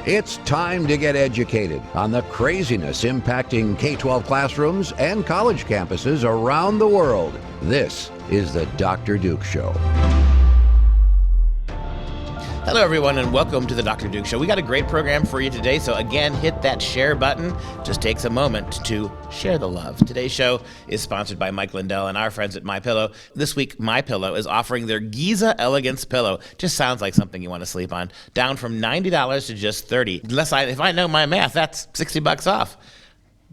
It's time to get educated on the craziness impacting K-12 classrooms and college campuses around the world. This is the Dr. Duke Show. Hello, everyone, and welcome to the Dr. Duke Show. We got a great program for you today, so again, hit that share button. Just takes a moment to share the love. Today's show is sponsored by Mike Lindell and our friends at MyPillow. This week, MyPillow is offering their Giza Elegance pillow. Just sounds like something you want to sleep on. Down from $90 to just $30. If I know my math, that's $60 off.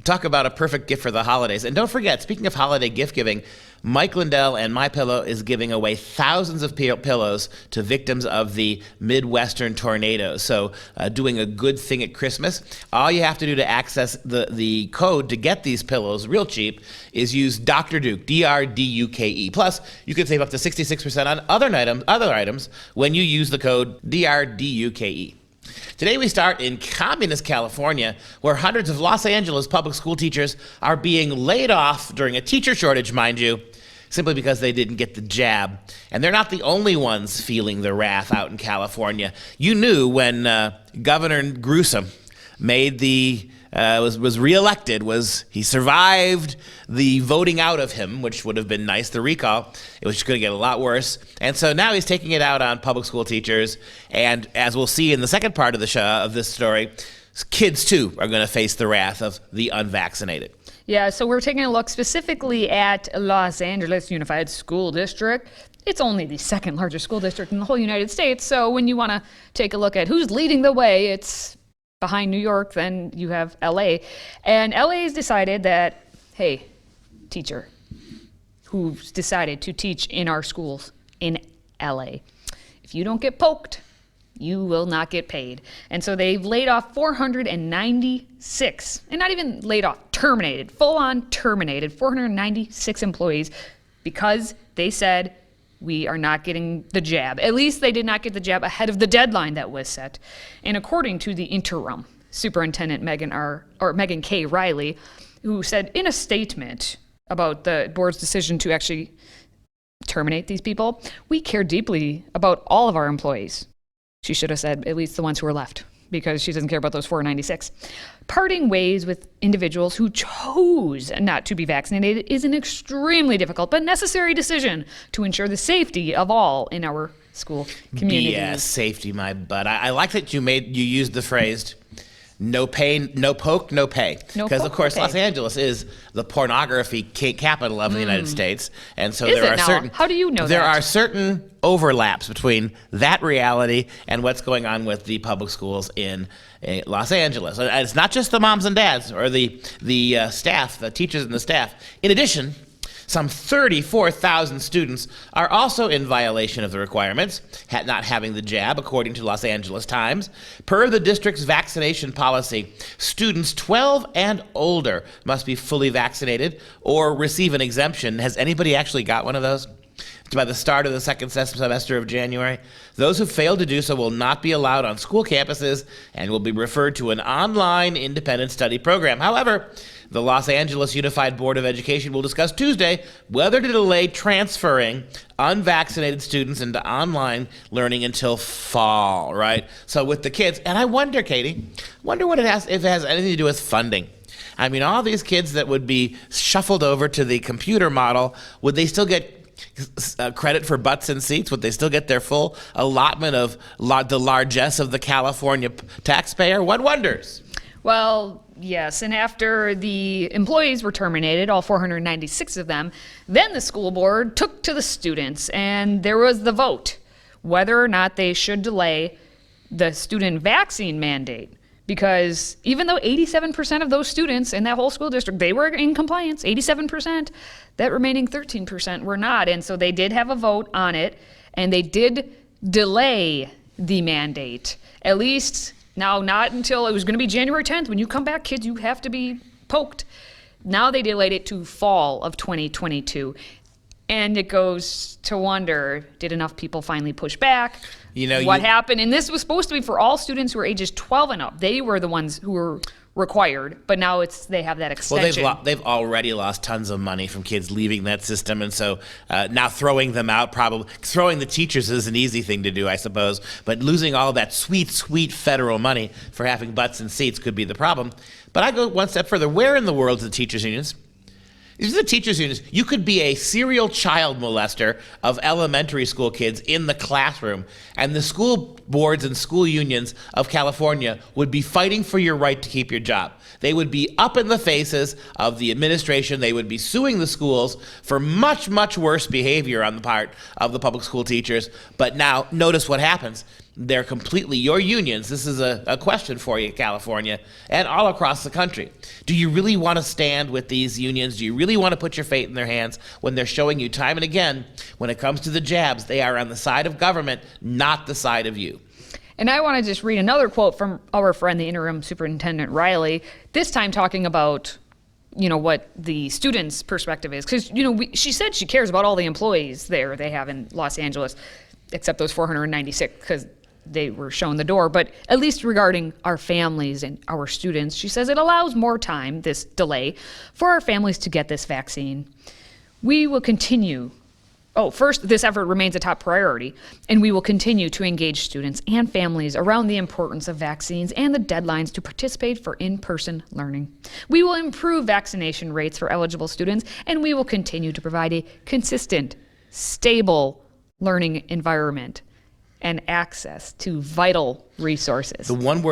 Talk about a perfect gift for the holidays. And don't forget, speaking of holiday gift giving, Mike Lindell and MyPillow is giving away thousands of pillows to victims of the Midwestern tornadoes. So doing a good thing at Christmas. All you have to do to access the code to get these pillows real cheap is use Dr. Duke, D-R-D-U-K-E. Plus, you can save up to 66% on other items when you use the code D-R-D-U-K-E. Today we start in communist California, where hundreds of Los Angeles public school teachers are being laid off during a teacher shortage, mind you, simply because they didn't get the jab. And they're not the only ones feeling the wrath out in California. You knew when Governor Newsom made was reelected, he survived the voting out of him, which would have been nice, the recall. It was just going to get a lot worse. And so now he's taking it out on public school teachers. And as we'll see in the second part of the show, of this story, kids too are going to face the wrath of the unvaccinated. Yeah, so we're taking a look specifically at Los Angeles Unified School District. It's only the second largest school district in the whole United States. So when you want to take a look at who's leading the way, it's behind New York, then you have LA. And LA has decided that, hey, teacher who's decided to teach in our schools in LA, if you don't get poked, you will not get paid. And so they've laid off 496, and not even laid off, terminated, full on terminated 496 employees because they said, we are not getting the jab. At least they did not get the jab ahead of the deadline that was set. And according to the interim superintendent, Megan K. Riley, who said in a statement about the board's decision to actually terminate these people, we care deeply about all of our employees. She should have said at least the ones who are left, because she doesn't care about those 496. Parting ways with individuals who chose not to be vaccinated is an extremely difficult but necessary decision to ensure the safety of all in our school communities. Yeah, safety, my butt. I like that you used the phrase, no pain, no poke, no pay. Because, of course, Los Angeles is the pornography capital of the United States. And so How do you know there that? are certain overlaps between that reality and what's going on with the public schools in Los Angeles. And it's not just the moms and dads or the staff, the teachers and the staff. In addition, some 34,000 students are also in violation of the requirements, not having the jab, according to Los Angeles Times. Per the district's vaccination policy, students 12 and older must be fully vaccinated or receive an exemption. Has anybody actually got one of those? By the start of the second semester of January, those who fail to do so will not be allowed on school campuses and will be referred to an online independent study program. However, the Los Angeles Unified Board of Education will discuss Tuesday whether to delay transferring unvaccinated students into online learning until fall, right? So with the kids, and I wonder, Katie, if it has anything to do with funding. I mean, all these kids that would be shuffled over to the computer model, would they still get credit for butts and seats? Would they still get their full allotment of the largesse of the California taxpayer? One wonders. Well, yes, and after the employees were terminated, all 496 of them, then the school board took to the students, and there was the vote whether or not they should delay the student vaccine mandate. Because even though 87% of those students in that whole school district, they were in compliance, 87%, that remaining 13% were not. And so they did have a vote on it, and they did delay the mandate. At least now, not until it was going to be January 10th. When you come back, kids, you have to be poked. Now they delayed it to fall of 2022. And it goes to wonder, did enough people finally push back? What happened? And this was supposed to be for all students who are ages 12 and up. They were the ones who were required, but now they have that extension. Well, they've already lost tons of money from kids leaving that system, and so now throwing them out, probably throwing the teachers is an easy thing to do, I suppose, but losing all that sweet, sweet federal money for having butts in seats could be the problem. But I go one step further. Where in the world is the teachers' unions? These are the teachers' unions. You could be a serial child molester of elementary school kids in the classroom, and the school boards and school unions of California would be fighting for your right to keep your job. They would be up in the faces of the administration. They would be suing the schools for much, much worse behavior on the part of the public school teachers. But now, notice what happens. They're completely your unions. This is a question for you, California, and all across the country. Do you really want to stand with these unions? Do you really want to put your fate in their hands when they're showing you time and again, when it comes to the jabs, they are on the side of government, not the side of you? And I want to just read another quote from our friend, the interim superintendent Riley, this time talking about, what the students' perspective is. Because, she said she cares about all the employees there they have in Los Angeles, except those 496, because they were shown the door. But at least regarding our families and our students, she says it allows more time, this delay, for our families to get this vaccine. We will continue. First, this effort remains a top priority, and we will continue to engage students and families around the importance of vaccines and the deadlines to participate for in-person learning. We will improve vaccination rates for eligible students, and we will continue to provide a consistent, stable learning environment and access to vital resources. The one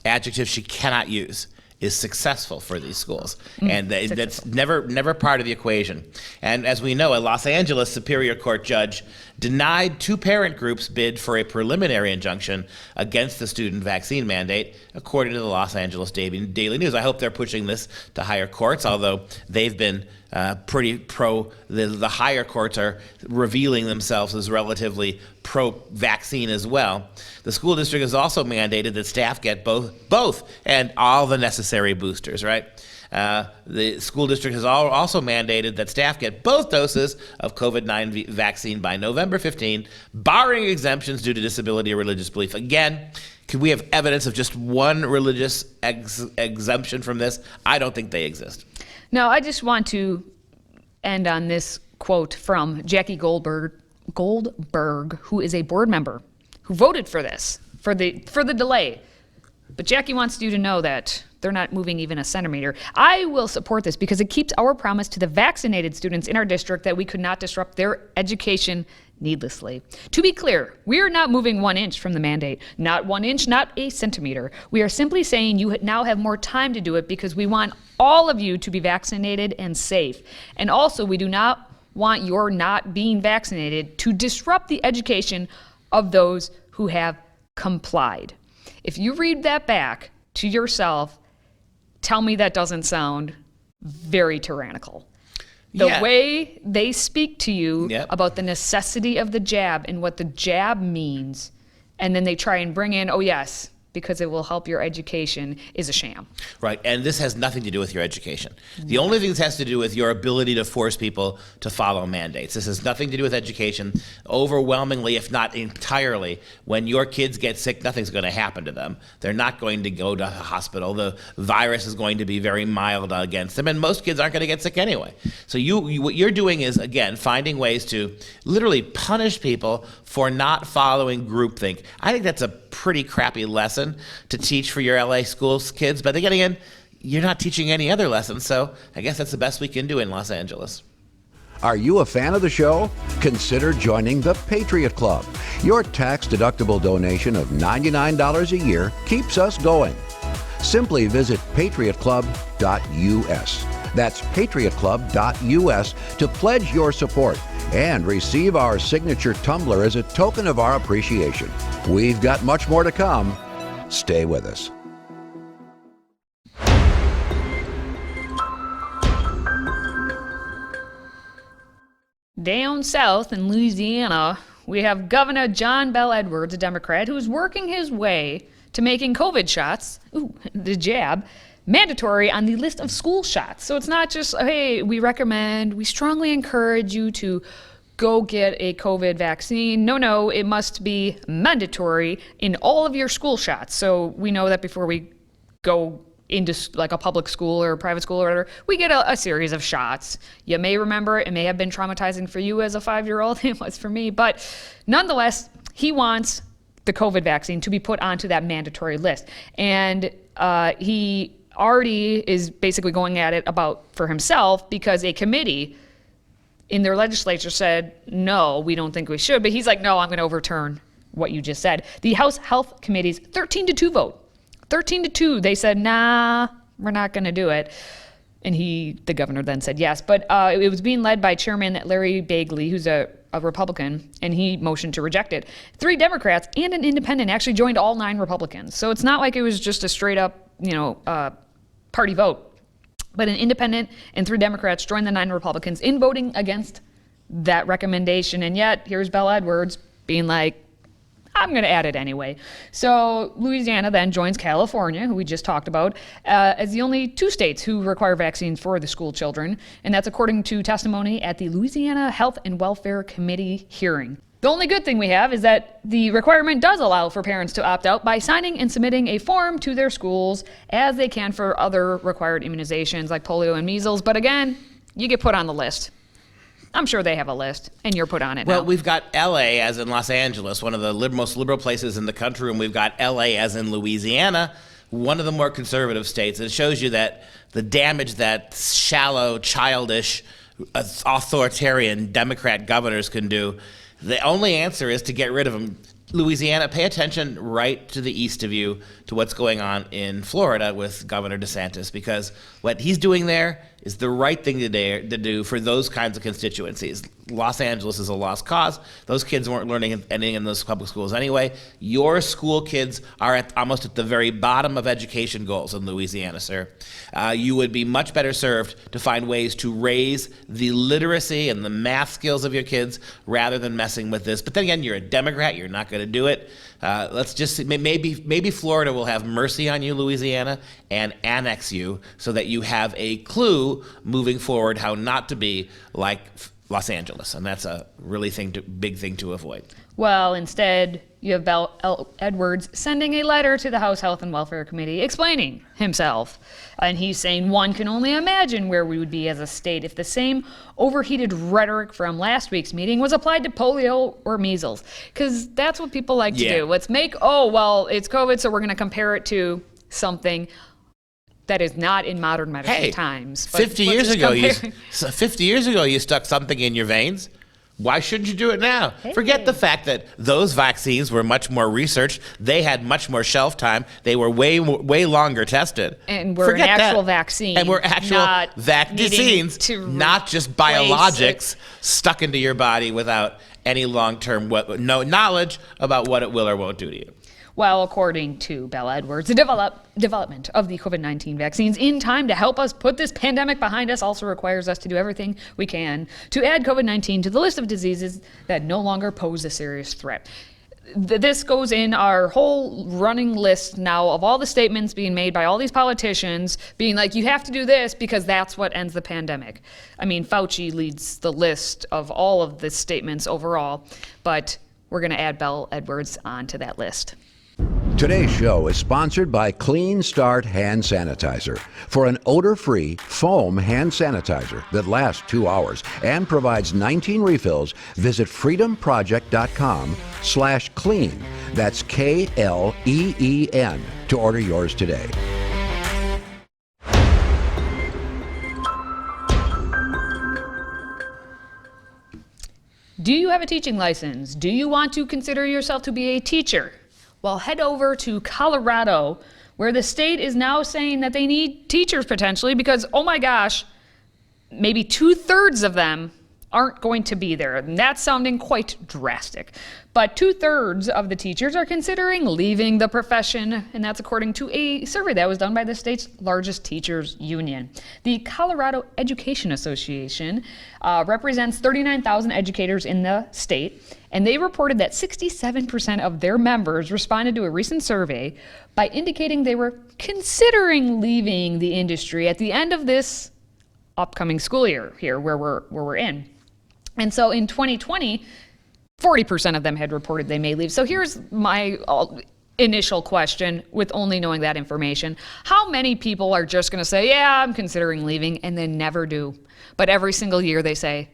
adjective she cannot use is successful for these schools. And that's never part of the equation. And as we know, a Los Angeles Superior Court judge denied two parent groups' bid for a preliminary injunction against the student vaccine mandate, according to the Los Angeles Daily News. I hope they're pushing this to higher courts, although they've been pretty pro. The higher courts are revealing themselves as relatively pro-vaccine as well. The school district has also mandated that staff get both and all the necessary boosters, right? The school district has also mandated that staff get both doses of COVID-19 vaccine by November 15, barring exemptions due to disability or religious belief. Again, could we have evidence of just one religious exemption from this? I don't think they exist. No, I just want to end on this quote from Jackie Goldberg, who is a board member who voted for this, for the delay. But Jackie wants you to know that they're not moving even a centimeter. I will support this because it keeps our promise to the vaccinated students in our district that we could not disrupt their education needlessly. To be clear, we are not moving 1 inch from the mandate. Not 1 inch, not a centimeter. We are simply saying you now have more time to do it because we want all of you to be vaccinated and safe. And also, we do not want your not being vaccinated to disrupt the education of those who have complied. If you read that back to yourself, tell me that doesn't sound very tyrannical. The way they speak to you about the necessity of the jab and what the jab means, and then they try and bring in, because it will help your education, is a sham. Right, and this has nothing to do with your education. The only thing this has to do with your ability to force people to follow mandates. This has nothing to do with education. Overwhelmingly, if not entirely, when your kids get sick, nothing's going to happen to them. They're not going to go to the hospital. The virus is going to be very mild against them, and most kids aren't going to get sick anyway. So what you're doing is, again, finding ways to literally punish people for not following groupthink. I think that's a pretty crappy lesson to teach for your LA schools kids, but then again, you're not teaching any other lessons, so I guess that's the best we can do in Los Angeles. Are you a fan of the show? Consider joining the Patriot Club. Your tax-deductible donation of $99 a year keeps us going. Simply visit patriotclub.us. That's patriotclub.us to pledge your support and receive our signature tumbler as a token of our appreciation. We've got much more to come. Stay with us. Down south in Louisiana, we have Governor John Bel Edwards, a Democrat, who's working his way to making COVID shots, the jab, mandatory on the list of school shots. So it's not just, hey, we strongly encourage you to go get a COVID vaccine. No, it must be mandatory in all of your school shots. So we know that before we go into like a public school or a private school or whatever, we get a series of shots. You may remember it may have been traumatizing for you as a 5-year-old. It was for me. But nonetheless, he wants the COVID vaccine to be put onto that mandatory list. And he already is basically going at it for himself because a committee in their legislature said, no, we don't think we should. But he's like, no, I'm going to overturn what you just said. The House Health Committee's 13-2 vote. 13-2, they said, nah, we're not going to do it. And the governor then said yes. But it was being led by Chairman Larry Bagley, who's a Republican, and he motioned to reject it. 3 Democrats and an independent actually joined all 9 Republicans. So it's not like it was just a straight up, party vote. But an independent and 3 Democrats joined the 9 Republicans in voting against that recommendation. And yet, here's Bell Edwards being like, I'm going to add it anyway. So Louisiana then joins California, who we just talked about, as the only 2 states who require vaccines for the school children. And that's according to testimony at the Louisiana Health and Welfare Committee hearing. The only good thing we have is that the requirement does allow for parents to opt out by signing and submitting a form to their schools as they can for other required immunizations like polio and measles. But again, you get put on the list. I'm sure they have a list, and you're put on it now. Well, we've got L.A. as in Los Angeles, one of the most liberal places in the country, and we've got L.A. as in Louisiana, one of the more conservative states. And it shows you that the damage that shallow, childish, authoritarian Democrat governors can do. The only answer is to get rid of them. Louisiana, pay attention right to the east of you to what's going on in Florida with Governor DeSantis, because what he's doing there is the right thing to do for those kinds of constituencies. Los Angeles is a lost cause. Those kids weren't learning anything in those public schools anyway. Your school kids are almost at the very bottom of education goals in Louisiana, sir. You would be much better served to find ways to raise the literacy and the math skills of your kids rather than messing with this. But then again, you're a Democrat. You're not going to do it. Let's just see, maybe Florida will have mercy on you, Louisiana, and annex you so that you have a clue moving forward how not to be like Los Angeles. And that's a really big thing to avoid. Well, instead, you have Bell Edwards sending a letter to the House Health and Welfare Committee explaining himself. And he's saying one can only imagine where we would be as a state if the same overheated rhetoric from last week's meeting was applied to polio or measles. Because that's what people like to do. Let's make, it's COVID, so we're going to compare it to something that is not in modern medicine times. But 50 years ago, you stuck something in your veins. Why shouldn't you do it now? Hey. Forget the fact that those vaccines were much more researched. They had much more shelf time. They were way longer tested. And we're Forget an actual that. vaccine. And we're actual vaccines, not just biologics stuck into your body without any long-term no knowledge about what it will or won't do to you. Well, according to Bell Edwards, the development of the COVID-19 vaccines in time to help us put this pandemic behind us also requires us to do everything we can to add COVID-19 to the list of diseases that no longer pose a serious threat. This goes in our whole running list now of all the statements being made by all these politicians being like, you have to do this because that's what ends the pandemic. I mean, Fauci leads the list of all of the statements overall, but we're going to add Bell Edwards onto that list. Today's show is sponsored by Clean Start Hand Sanitizer. For an odor-free foam hand sanitizer that lasts 2 hours and provides 19 refills, visit freedomproject.com/clean. That's KLEEN to order yours today. Do you have a teaching license? Do you want to consider yourself to be a teacher? Well, head over to Colorado, where the state is now saying that they need teachers potentially because, oh my gosh, maybe 2/3 of them aren't going to be there. And that's sounding quite drastic. But 2/3 of the teachers are considering leaving the profession, and that's according to a survey that was done by the state's largest teachers union. The Colorado Education Association represents 39,000 educators in the state, and they reported that 67% of their members responded to a recent survey by indicating they were considering leaving the industry at the end of this upcoming school year here where we're in. And so in 2020, 40% of them had reported they may leave. So here's my initial question with only knowing that information. How many people are just going to say, yeah, I'm considering leaving, and then never do? But every single year they say,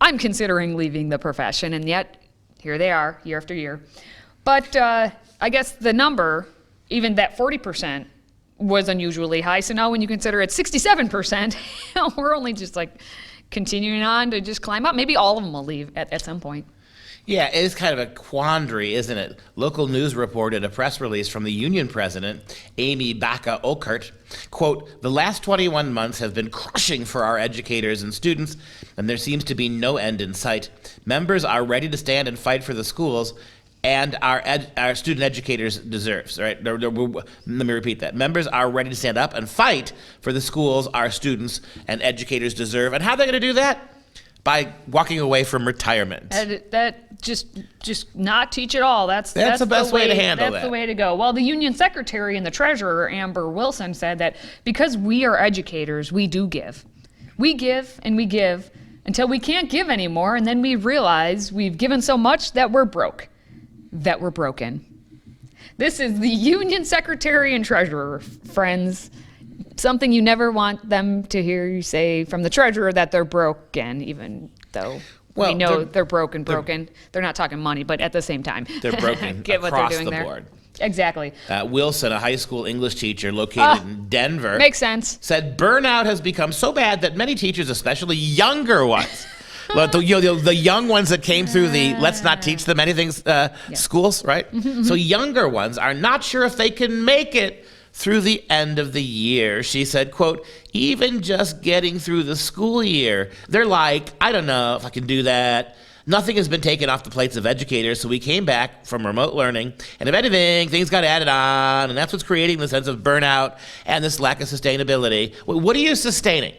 I'm considering leaving the profession, and yet here they are year after year. But I guess the number, even that 40%, was unusually high. So now when you consider it 67%, we're only just like continuing on to just climb up. Maybe all of them will leave at some point. Yeah, it is kind of a quandary, isn't it? Local news reported a press release from the union president, Amy Baca Okert. Quote, the last 21 months have been crushing for our educators and students, and there seems to be no end in sight. Members are ready to stand and fight for the schools and our student educators deserves, right? Let me repeat that. Members are ready to stand up and fight for the schools our students and educators deserve. And how are they going to do that? By walking away from retirement. That just not teach at all. That's the best way to handle that. That's the way to go. Well, the union secretary and the treasurer, Amber Wilson, said that because we are educators, we do give. We give and we give until we can't give anymore, and then we realize we've given so much that we're broke. That we're broken. This is the union secretary and treasurer, friends. Something you never want them to hear you say from the treasurer, that they're broken, even though we know they're broken. They're not talking money, but at the same time, they're broken Get what across they're doing the there. board. Exactly. Wilson, a high school English teacher located in Denver, makes sense, said burnout has become so bad that many teachers, especially younger ones, the young ones that came through the let's not teach them anything schools, right? So younger ones are not sure if they can make it through the end of the year. She said, quote, even just getting through the school year, they're like, I don't know if I can do that. Nothing has been taken off the plates of educators, so we came back from remote learning, and if anything, things got added on, and that's what's creating the sense of burnout and this lack of sustainability. What are you sustaining?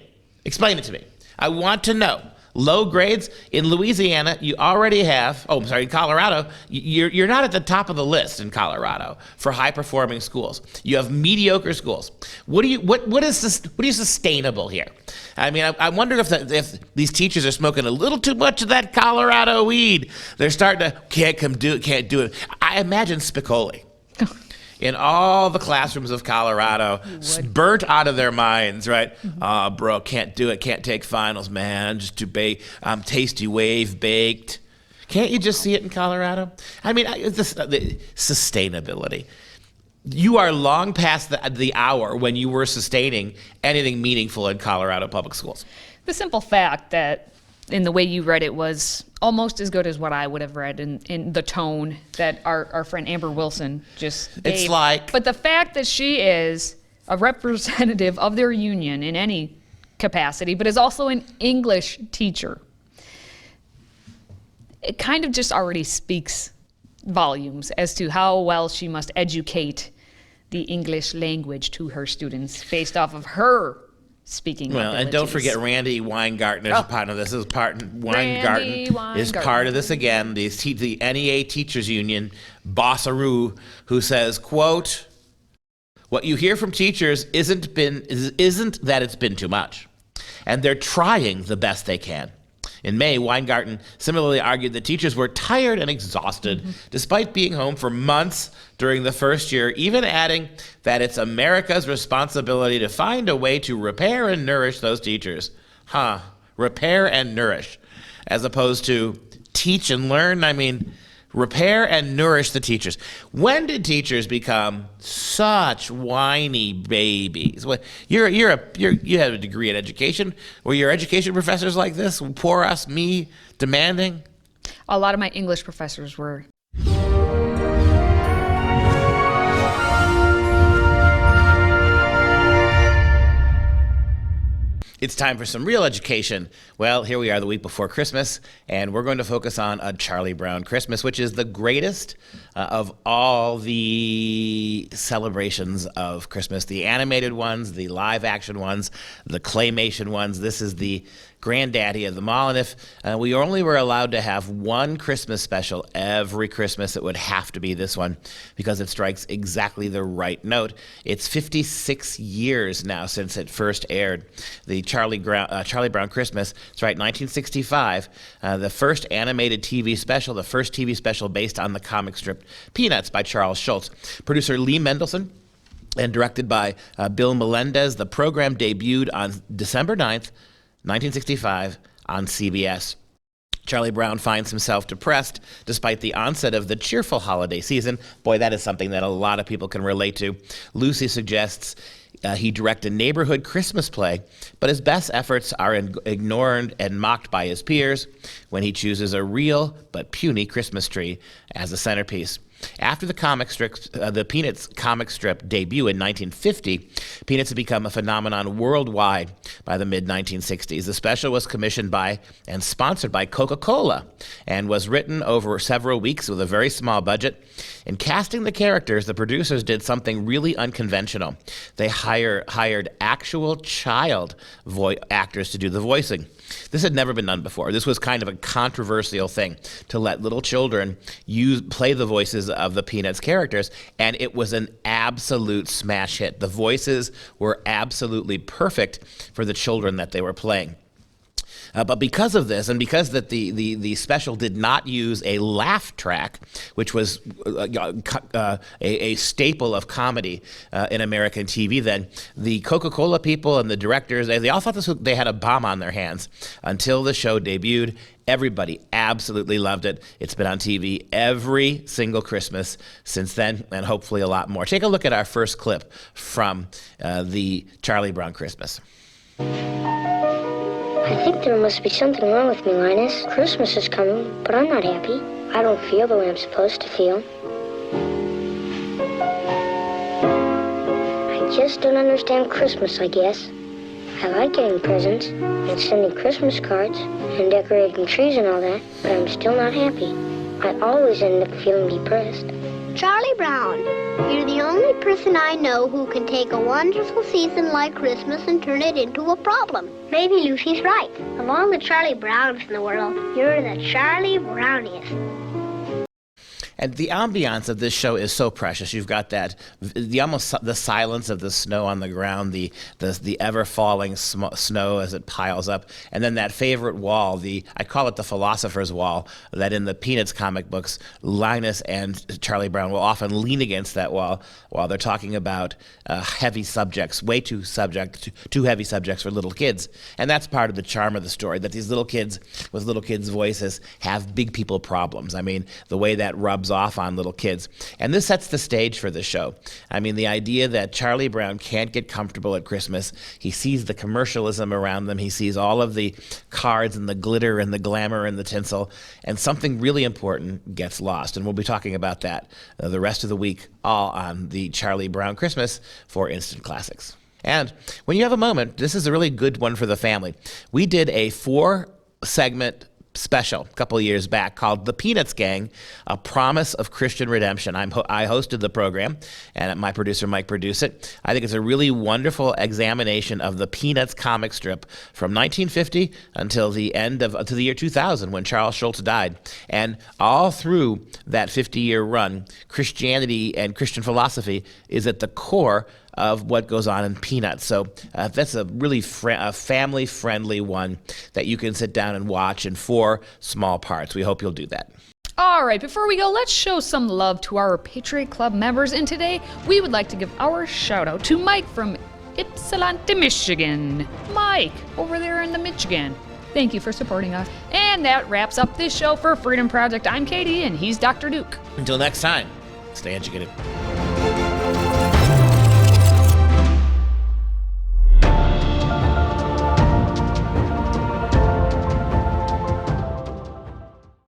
Explain it to me. I want to know. Low grades in Louisiana, you already have. In Colorado, you're not at the top of the list in Colorado for high performing schools. You have mediocre schools. What is sustainable here? I mean, I wonder if these teachers are smoking a little too much of that Colorado weed. They're starting to can't do it. I imagine Spicoli in all the classrooms of Colorado, burnt out of their minds, right? Bro, can't do it, can't take finals, man. Just too big. Tasty wave baked. Can't you just see it in Colorado? I mean, the sustainability. You are long past the hour when you were sustaining anything meaningful in Colorado public schools. The simple fact that in the way you read it was almost as good as what I would have read in the tone that our friend Amber Wilson just gave. It's like... But the fact that she is a representative of their union in any capacity, but is also an English teacher, it kind of just already speaks volumes as to how well she must educate the English language to her students based off of her speaking abilities. And don't forget Randy Weingartner's part of this. Weingarten is part of this again. The NEA Teachers Union, Bossaroo, who says, quote, what you hear from teachers isn't that it's been too much. And they're trying the best they can. In May, Weingarten similarly argued that teachers were tired and exhausted despite being home for months during the first year, even adding that it's America's responsibility to find a way to repair and nourish those teachers. Repair and nourish, as opposed to teach and learn. I mean, repair and nourish the teachers. When did teachers become such whiny babies? You have a degree in education. Were your education professors like this? Poor us, me, demanding? A lot of my English professors were. It's time for some real education. Well, here we are the week before Christmas, and we're going to focus on A Charlie Brown Christmas, which is the greatest of all the celebrations of Christmas. The animated ones, the live action ones, the claymation ones. This is the granddaddy of them all. And if we only were allowed to have one Christmas special every Christmas, it would have to be this one because it strikes exactly the right note. It's 56 years now since it first aired. The Charlie Brown Christmas. That's right, 1965, the first animated TV special, the first TV special based on the comic strip Peanuts by Charles Schulz. Producer Lee Mendelson and directed by Bill Melendez. The program debuted on December 9th, 1965 on CBS. Charlie Brown finds himself depressed despite the onset of the cheerful holiday season. Boy, that is something that a lot of people can relate to. Lucy suggests he direct a neighborhood Christmas play, but his best efforts are ignored and mocked by his peers when he chooses a real but puny Christmas tree as a centerpiece. After the Peanuts comic strip debut in 1950, Peanuts had become a phenomenon worldwide by the mid-1960s. The special was commissioned by and sponsored by Coca-Cola and was written over several weeks with a very small budget. In casting the characters, the producers did something really unconventional. They hired actual child actors to do the voicing. This had never been done before. This was kind of a controversial thing, to let little children play the voices of the Peanuts characters, and it was an absolute smash hit. The voices were absolutely perfect for the children that they were playing. But because of this, and because that the special did not use a laugh track, which was a staple of comedy in American TV then, the Coca-Cola people and the directors, they all thought they had a bomb on their hands until the show debuted. Everybody absolutely loved it. It's been on TV every single Christmas since then, and hopefully a lot more. Take a look at our first clip from the Charlie Brown Christmas. I think there must be something wrong with me, Linus. Christmas is coming, but I'm not happy. I don't feel the way I'm supposed to feel. I just don't understand Christmas, I guess. I like getting presents and sending Christmas cards and decorating trees and all that, but I'm still not happy. I always end up feeling depressed. Charlie Brown, you're the only person I know who can take a wonderful season like Christmas and turn it into a problem. Maybe Lucy's right. Of all the Charlie Browns in the world, you're the Charlie Browniest. And the ambiance of this show is so precious. You've got the silence of the snow on the ground, the ever falling snow as it piles up, and then that favorite wall, I call it the philosopher's wall, that in the Peanuts comic books, Linus and Charlie Brown will often lean against that wall while they're talking about heavy subjects, too heavy subjects for little kids. And that's part of the charm of the story, that these little kids with little kids' voices have big people problems. I mean, the way that rubs off on little kids. And this sets the stage for the show. I mean, the idea that Charlie Brown can't get comfortable at Christmas. He sees the commercialism around them. He sees all of the cards and the glitter and the glamour and the tinsel, and something really important gets lost. And we'll be talking about that the rest of the week, all on the Charlie Brown Christmas for Instant Classics. And when you have a moment, this is a really good one for the family. We did a 4-segment special a couple of years back called The Peanuts Gang, A Promise of Christian Redemption. I hosted the program, and my producer Mike produced it. I think it's a really wonderful examination of the Peanuts comic strip from 1950 until the year 2000, when Charles Schulz died. And all through that 50-year run, Christianity and Christian philosophy is at the core of what goes on in Peanuts. So that's a really family-friendly one that you can sit down and watch in 4 small parts. We hope you'll do that. All right, before we go, let's show some love to our Patriot Club members. And today, we would like to give our shout out to Mike from Ypsilanti, Michigan. Mike, over there in the Michigan. Thank you for supporting us. And that wraps up this show for Freedom Project. I'm Katie, and he's Dr. Duke. Until next time, stay educated.